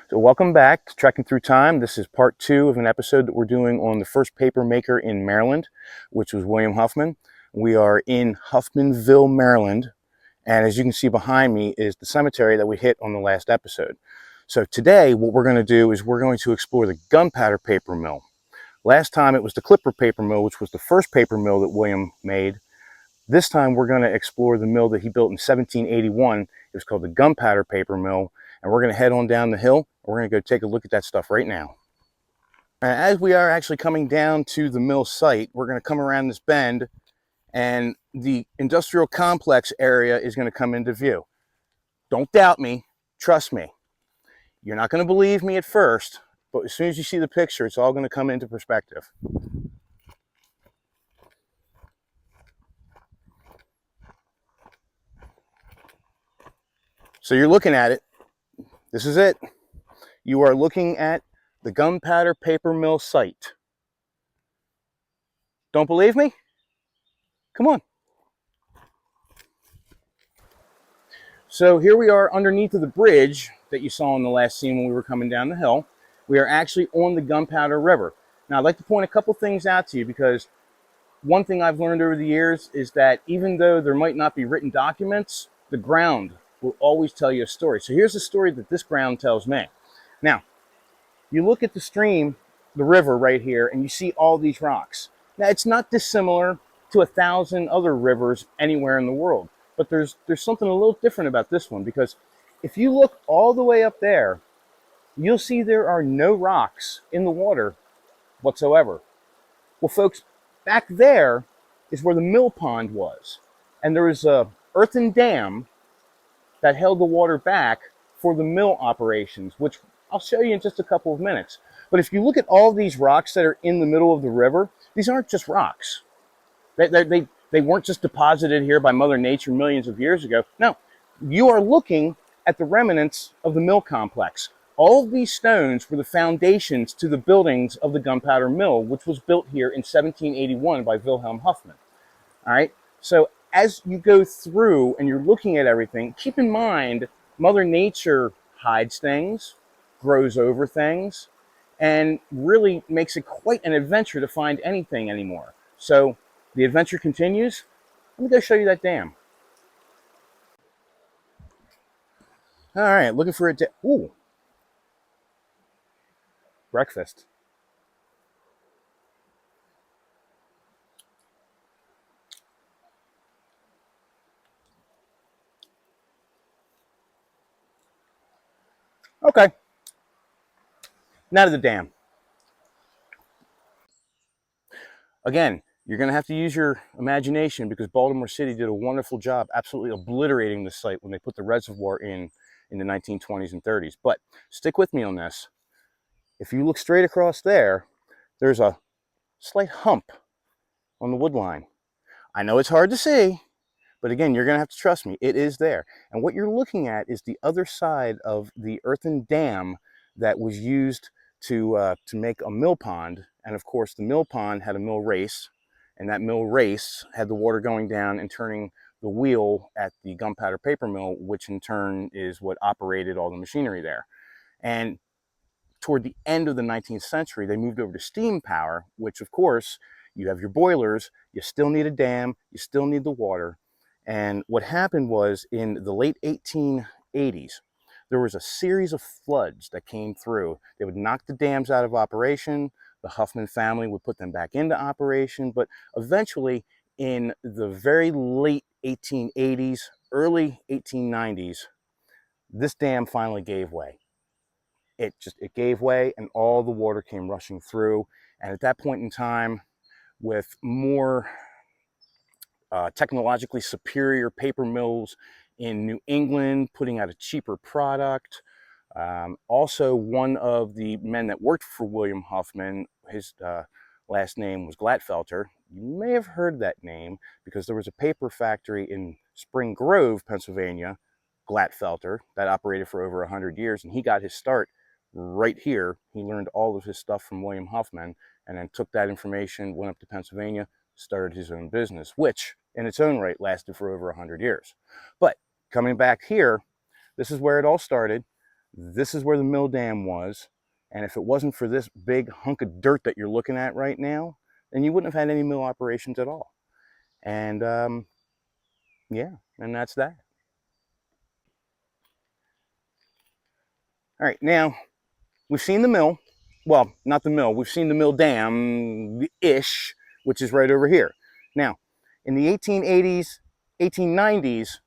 So welcome back to Trekking Through Time. This is part two of an episode that we're doing on the first paper maker in Maryland, which was William Huffman. We are in Huffmanville, Maryland, and as you can see behind me is the cemetery that we hit on the last episode. So today what we're going to do is we're going to explore the Gunpowder paper mill. Last time it was the Clipper paper mill, which was the first paper mill that William made. This time we're going to explore the mill that he built in 1781. It was called the Gunpowder paper mill, and we're going to head on down the hill. We're going to go take a look at that stuff right now. As we are actually coming down to the mill site, we're going to come around this bend and the industrial complex area is going to come into view. Don't doubt me, trust me. You're not going to believe me at first, but as soon as you see the picture, it's all going to come into perspective. So you're looking at it. This is it. You are looking at the Gunpowder paper mill site. Don't believe me? Come on. So here we are underneath of the bridge that you saw in the last scene when we were coming down the hill. We are actually on the Gunpowder River. Now I'd like to point a couple things out to you, because one thing I've learned over the years is that even though there might not be written documents, the ground will always tell you a story. So here's the story that this ground tells me. Now, you look at the stream, the river right here, and you see all these rocks. Now, it's not dissimilar to 1,000 other rivers anywhere in the world, but there's something a little different about this one, because if you look all the way up there, you'll see there are no rocks in the water whatsoever. Well, folks, back there is where the mill pond was, and there was a earthen dam that held the water back for the mill operations, which I'll show you in just a couple of minutes. But if you look at all these rocks that are in the middle of the river, these aren't just rocks. They weren't just deposited here by Mother Nature millions of years ago. No, you are looking at the remnants of the mill complex. All of these stones were the foundations to the buildings of the Gunpowder Mill, which was built here in 1781 by Wilhelm Huffman. All right, so as you go through and you're looking at everything, keep in mind Mother Nature hides things, grows over things, and really makes it quite an adventure to find anything anymore. So the adventure continues. Let me go show you that dam. All right, looking for a ooh, breakfast. Okay, now to the dam. Again, you're going to have to use your imagination, because Baltimore City did a wonderful job absolutely obliterating the site when they put the reservoir in the 1920s and 30s. But stick with me on this. If you look straight across there, there's a slight hump on the wood line. I know it's hard to see, but again, you're going to have to trust me. It is there. And what you're looking at is the other side of the earthen dam that was used to make a mill pond. And of course, the mill pond had a mill race, and that mill race had the water going down and turning the wheel at the Gunpowder paper mill, which in turn is what operated all the machinery there. And toward the end of the 19th century, they moved over to steam power, which of course, you have your boilers, you still need a dam, you still need the water. And what happened was, in the late 1880s, there was a series of floods that came through. They would knock the dams out of operation. The Huffman family would put them back into operation. But eventually, in the very late 1880s, early 1890s, this dam finally gave way. It gave way, and all the water came rushing through. And at that point in time, with more technologically superior paper mills in New England putting out a cheaper product. Also, one of the men that worked for William Huffman, his last name was Glatfelter. You may have heard that name because there was a paper factory in Spring Grove, Pennsylvania, Glatfelter, that operated for over 100 years, and he got his start right here. He learned all of his stuff from William Huffman, and then took that information, went up to Pennsylvania, started his own business, which in its own right lasted for over 100 years. But coming back here, this is where it all started. This is where the mill dam was. And if it wasn't for this big hunk of dirt that you're looking at right now, then you wouldn't have had any mill operations at all. And yeah, and that's that. All right, now we've seen the mill. Well, not the mill. We've seen the mill dam-ish, which is right over here. Now, in the 1880s, 1890s,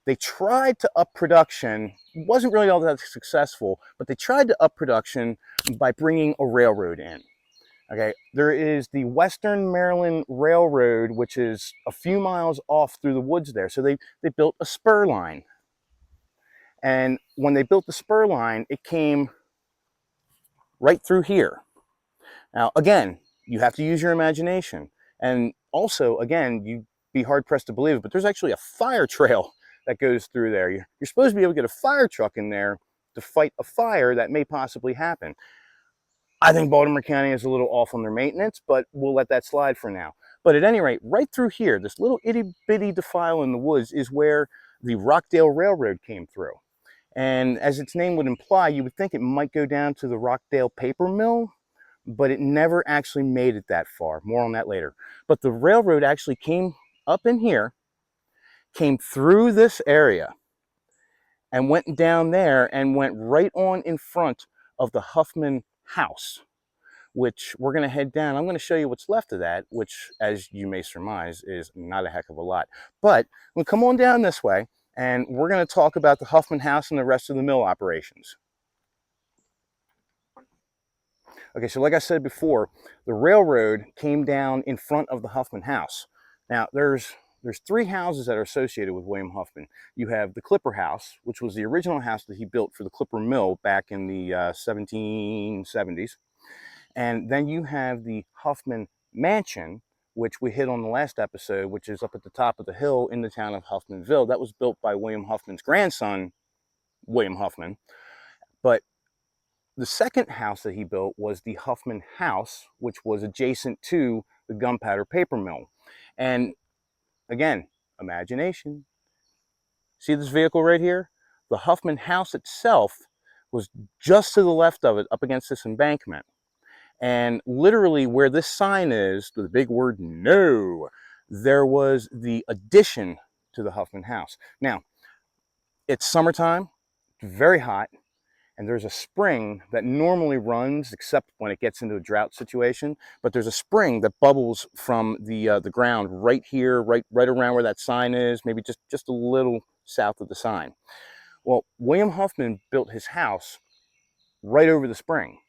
they tried to up production. It wasn't really all that successful, but they tried to up production by bringing a railroad in. Okay, there is the Western Maryland Railroad, which is a few miles off through the woods there. So they built a spur line. And when they built the spur line, it came right through here. Now, again, you have to use your imagination. And also, again, you'd be hard pressed to believe it, but there's actually a fire trail that goes through there. You're supposed to be able to get a fire truck in there to fight a fire that may possibly happen. I think Baltimore County is a little off on their maintenance, but we'll let that slide for now. But at any rate, right through here, this little itty bitty defile in the woods is where the Rockdale Railroad came through. And as its name would imply, you would think it might go down to the Rockdale paper mill, but it never actually made it that far. More on that later. But the railroad actually came up in here, came through this area, and went down there and went right on in front of the Huffman house, which we're going to head down. I'm going to show you what's left of that, which, as you may surmise, is not a heck of a lot. But we'll come on down this way, and we're going to talk about the Huffman house and the rest of the mill operations. Okay, so like I said before, the railroad came down in front of the Huffman house. Now, there's three houses that are associated with William Huffman. You have the Clipper House, which was the original house that he built for the Clipper Mill back in the 1770s. And then you have the Huffman Mansion, which we hit on the last episode, which is up at the top of the hill in the town of Huffmanville. That was built by William Huffman's grandson, William Huffman. But the second house that he built was the Huffman House, which was adjacent to the Gunpowder paper mill. And again, imagination. See this vehicle right here? The Huffman House itself was just to the left of it, up against this embankment. And literally where this sign is, the big word no, there was the addition to the Huffman House. Now, it's summertime, very hot, and there's a spring that normally runs, except when it gets into a drought situation, but there's a spring that bubbles from the ground right here, right around where that sign is, maybe just a little south of the sign. Well, William Huffman built his house right over the spring.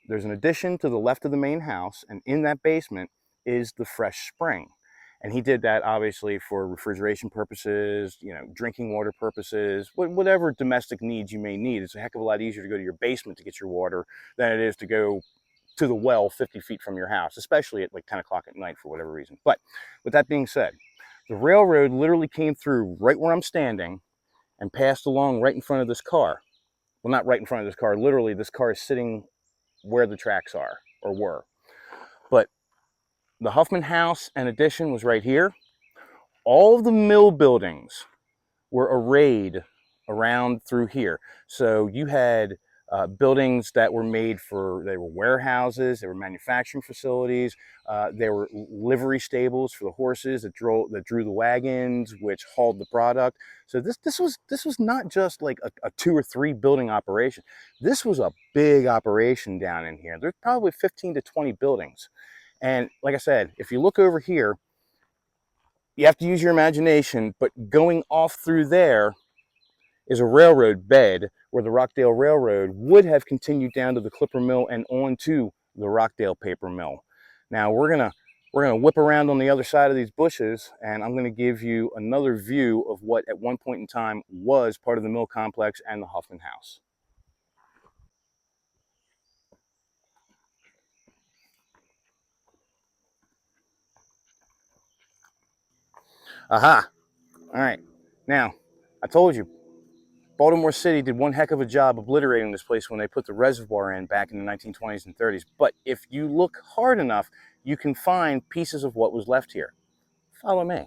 There's an addition to the left of the main house, and in that basement is the fresh spring. And he did that obviously for refrigeration purposes, drinking water purposes, whatever domestic needs you may need. It's a heck of a lot easier to go to your basement to get your water than it is to go to the well 50 feet from your house, especially at like 10 o'clock at night for whatever reason. But with that being said, the railroad literally came through right where I'm standing and passed along right in front of this car. Well, not right in front of this car. Literally, this car is sitting where the tracks are or were. But the Huffman House and addition was right here. All of the mill buildings were arrayed around through here. So you had buildings that were made they were warehouses, they were manufacturing facilities, they were livery stables for the horses that drew the wagons, which hauled the product. So this was not just like a 2 or 3 building operation. This was a big operation down in here. There's probably 15 to 20 buildings. And like I said, if you look over here, you have to use your imagination, but going off through there is a railroad bed where the Rockdale Railroad would have continued down to the Clipper Mill and on to the Rockdale paper mill. Now we're gonna whip around on the other side of these bushes, and I'm gonna give you another view of what at one point in time was part of the mill complex and the Huffman House. Aha! All right. Now, I told you, Baltimore City did one heck of a job obliterating this place when they put the reservoir in back in the 1920s and 30s. But if you look hard enough, you can find pieces of what was left here. Follow me.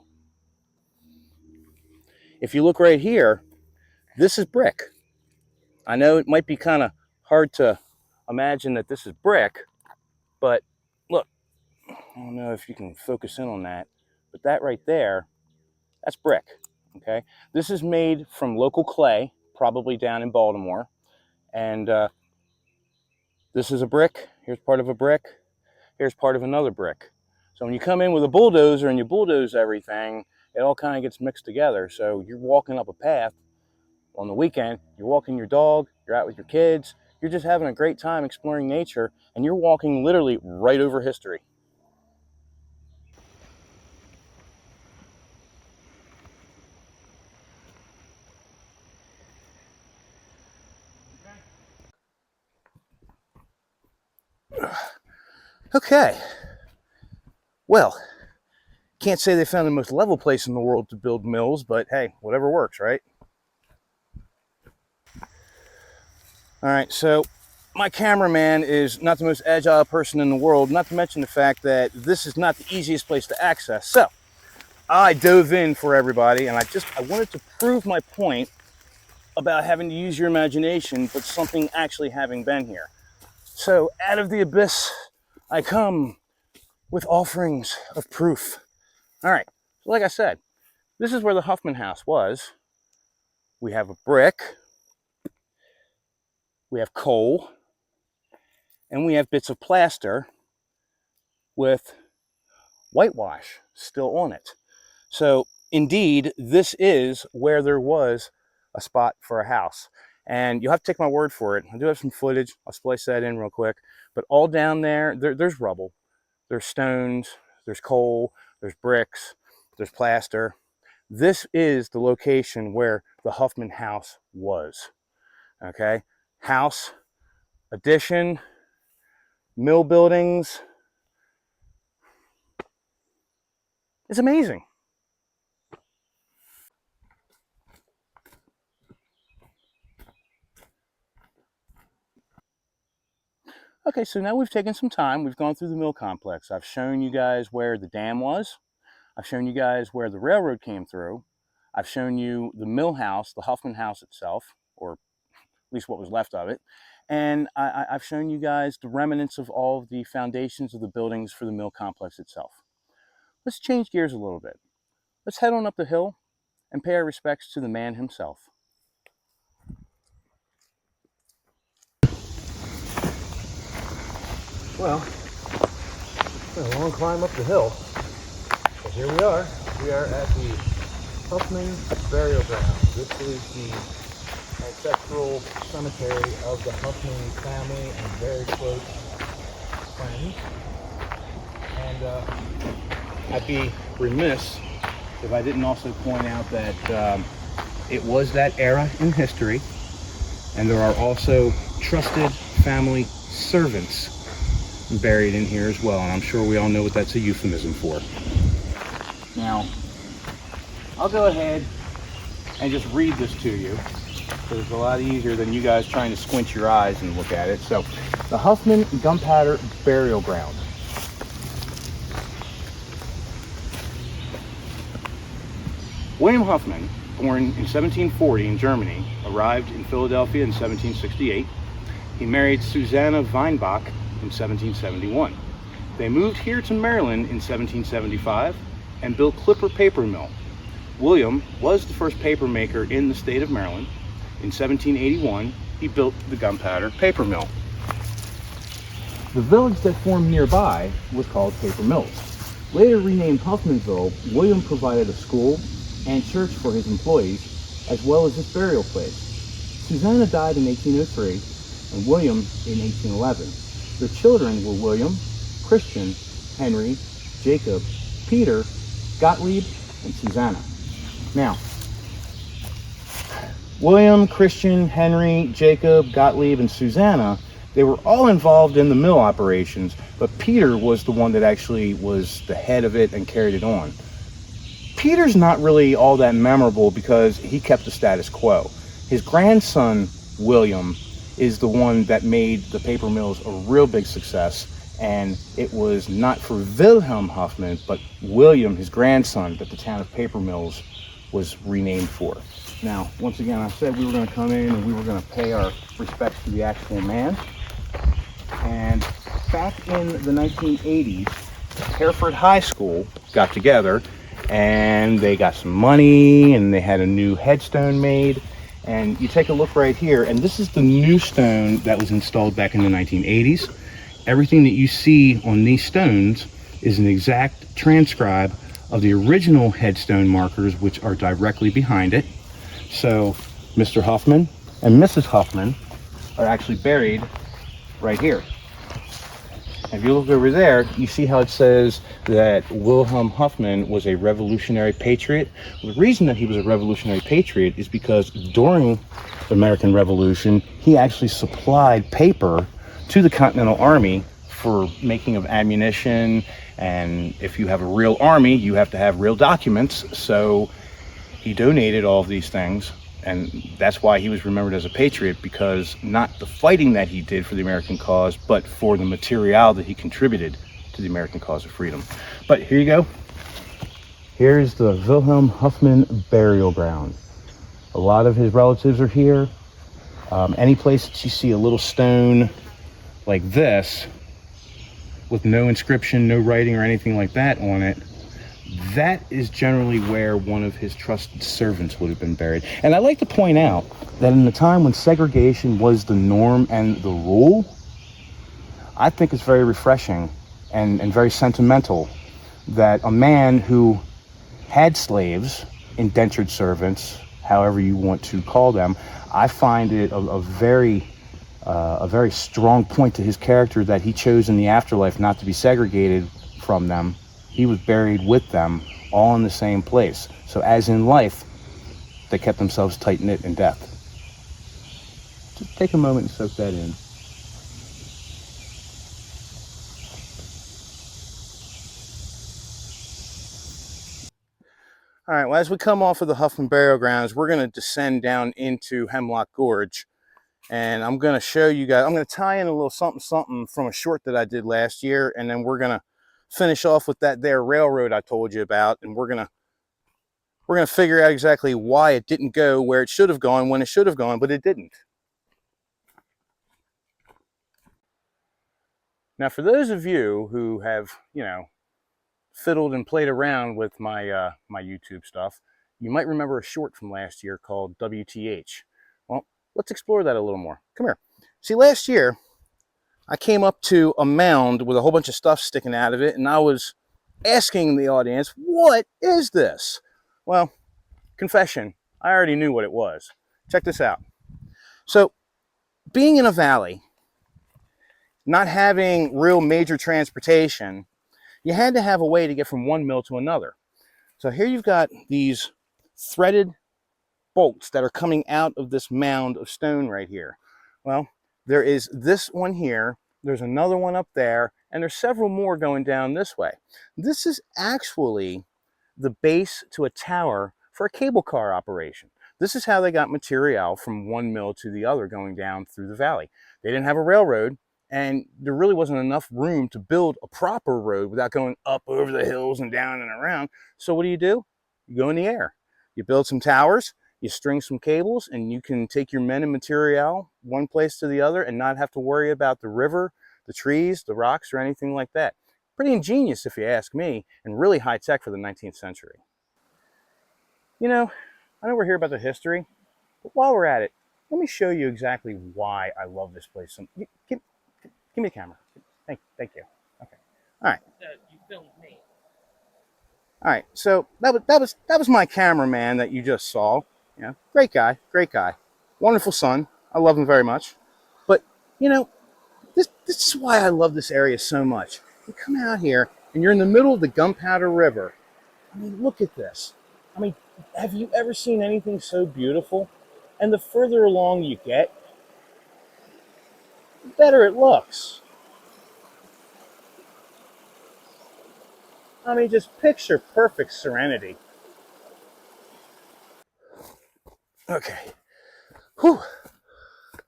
If you look right here, this is brick. I know it might be kind of hard to imagine that this is brick, but look, I don't know if you can focus in on that, but that right there, that's brick, okay? This is made from local clay, probably down in Baltimore, and this is a brick. Here's part of a brick. Here's part of another brick. So when you come in with a bulldozer and you bulldoze everything, it all kind of gets mixed together. So you're walking up a path on the weekend, you're walking your dog, you're out with your kids, you're just having a great time exploring nature, and you're walking literally right over history. Okay, well, can't say they found the most level place in the world to build mills, but hey, whatever works, right? All right, so my cameraman is not the most agile person in the world, not to mention the fact that this is not the easiest place to access. So I dove in for everybody, and I wanted to prove my point about having to use your imagination, but something actually having been here. So out of the abyss, I come with offerings of proof. All right, so like I said, this is where the Huffman House was. We have a brick, we have coal, and we have bits of plaster with whitewash still on it. So indeed, this is where there was a spot for a house. And you'll have to take my word for it. I do have some footage. I'll splice that in real quick. But all down there, there's rubble, there's stones, there's coal, there's bricks, there's plaster. This is the location where the Huffman House was. Okay? House, addition, mill buildings. It's amazing. Okay, so now we've taken some time. We've gone through the mill complex. I've shown you guys where the dam was. I've shown you guys where the railroad came through. I've shown you the mill house, the Huffman House itself, or at least what was left of it. And I've shown you guys the remnants of all of the foundations of the buildings for the mill complex itself. Let's change gears a little bit. Let's head on up the hill and pay our respects to the man himself. Well, it's been a long climb up the hill, but here we are. We are at the Huffman Burial Ground. This is the ancestral cemetery of the Huffman family and very close friends. And I'd be remiss if I didn't also point out that it was that era in history, and there are also trusted family servants buried in here as well, and I'm sure we all know what that's a euphemism for. Now, I'll go ahead and just read this to you, because it's a lot easier than you guys trying to squint your eyes and look at it. So, the Huffman Gunpowder Burial Ground. William Huffman, born in 1740 in Germany, arrived in Philadelphia in 1768. He married Susanna Weinbach in 1771. They moved here to Maryland in 1775 and built Clipper Paper Mill. William was the first paper maker in the state of Maryland. In 1781, he built the Gunpowder Paper Mill. The village that formed nearby was called Paper Mills. Later renamed Huffmanville, William provided a school and church for his employees, as well as his burial place. Susanna died in 1803 and William in 1811. Their children were William, Christian, Henry, Jacob, Peter, Gottlieb, and Susanna. Now, William, Christian, Henry, Jacob, Gottlieb, and Susanna, they were all involved in the mill operations, but Peter was the one that actually was the head of it and carried it on. Peter's not really all that memorable because he kept the status quo. His grandson, William, is the one that made the paper mills a real big success, and it was not for Wilhelm Huffman, but William, his grandson, that the town of Paper Mills was renamed for. Now, once again, I said we were going to come in and we were going to pay our respects to the actual man. And back in the 1980s, Hereford High School got together and they got some money and they had a new headstone made. And you take a look right here, and this is the new stone that was installed back in the 1980s. Everything that you see on these stones is an exact transcribe of the original headstone markers, which are directly behind it. So Mr. Huffman and Mrs. Huffman are actually buried right here. If you look over there, you see how it says that Wilhelm Huffman was a revolutionary patriot. Well, the reason that he was a revolutionary patriot is because during the American Revolution, he actually supplied paper to the Continental Army for making of ammunition. And if you have a real army, you have to have real documents. So he donated all of these things. And that's why he was remembered as a patriot, because not the fighting that he did for the American cause, but for the material that he contributed to the American cause of freedom. But here you go. Here's the Wilhelm Huffman burial ground. A lot of his relatives are here. Any place that you see a little stone like this, with no inscription, no writing or anything like that on it, that is generally where one of his trusted servants would have been buried. And I like to point out that in the time when segregation was the norm and the rule, I think it's very refreshing and very sentimental that a man who had slaves, indentured servants, however you want to call them, I find it a very strong point to his character that he chose in the afterlife not to be segregated from them. He was buried with them, all in the same place. So as in life, they kept themselves tight-knit in death. Just take a moment and soak that in. All right, well, as we come off of the Huffman Burial Grounds, we're going to descend down into Hemlock Gorge. And I'm going to show you guys, I'm going to tie in a little something from a short that I did last year. And then we're going to finish off with that there railroad I told you about, and we're gonna figure out exactly why it didn't go where it should have gone when it should have gone, but it didn't. Now, for those of you who have, fiddled and played around with my my YouTube stuff, you might remember a short from last year called WTH. Well, let's explore that a little more. Come here. See, last year I came up to a mound with a whole bunch of stuff sticking out of it, and I was asking the audience, what is this? Well, confession, I already knew what it was. Check this out. So, being in a valley, not having real major transportation, you had to have a way to get from one mill to another. So here you've got these threaded bolts that are coming out of this mound of stone right here. Well, there is this one here, there's another one up there, and there's several more going down this way. This is actually the base to a tower for a cable car operation. This is how they got material from one mill to the other going down through the valley. They didn't have a railroad, and there really wasn't enough room to build a proper road without going up over the hills and down and around. So what do? You go in the air. You build some towers, you string some cables, and you can take your men and material one place to the other and not have to worry about the river, the trees, the rocks, or anything like that. Pretty ingenious if you ask me, and really high tech for the 19th century. I know we're here about the history, but while we're at it, let me show you exactly why I love this place. Give me the camera. Thank you. Okay. All right. You filmed me. All right. So that was my cameraman that you just saw. Yeah, great guy, wonderful son. I love him very much. But this is why I love this area so much. You come out here and you're in the middle of the Gunpowder River. I mean, look at this. I mean, have you ever seen anything so beautiful? And the further along you get, the better it looks. I mean, just picture perfect serenity. Okay. Whew.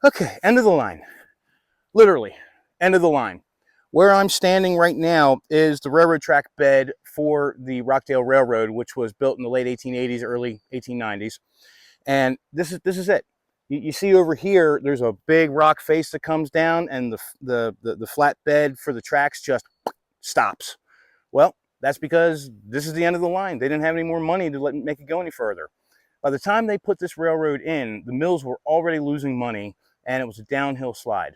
Okay, end of the line. Literally, end of the line. Where I'm standing right now is the railroad track bed for the Rockdale Railroad, which was built in the late 1880s, early 1890s. And this is it. You see over here, there's a big rock face that comes down, and the flat bed for the tracks just stops. Well, that's because this is the end of the line. They didn't have any more money to make it go any further. By the time they put this railroad in, the mills were already losing money, and it was a downhill slide.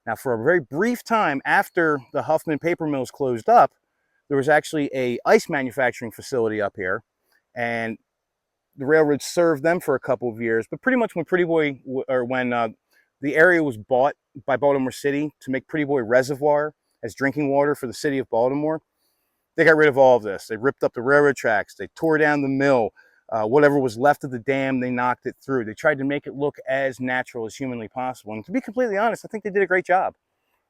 Now, for a very brief time after the Huffman paper mills closed up, there was actually a ice manufacturing facility up here, and the railroad served them for a couple of years. But pretty much when the area was bought by Baltimore City to make Pretty Boy Reservoir as drinking water for the city of Baltimore, they got rid of all of this. They ripped up the railroad tracks. They tore down the mill. Whatever was left of the dam, they knocked it through. They tried to make it look as natural as humanly possible. And to be completely honest, I think they did a great job.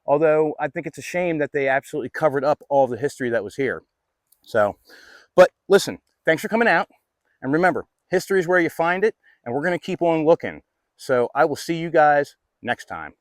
Although I think it's a shame that they absolutely covered up all the history that was here. So, but listen, thanks for coming out. And remember, history is where you find it, and we're going to keep on looking. So I will see you guys next time.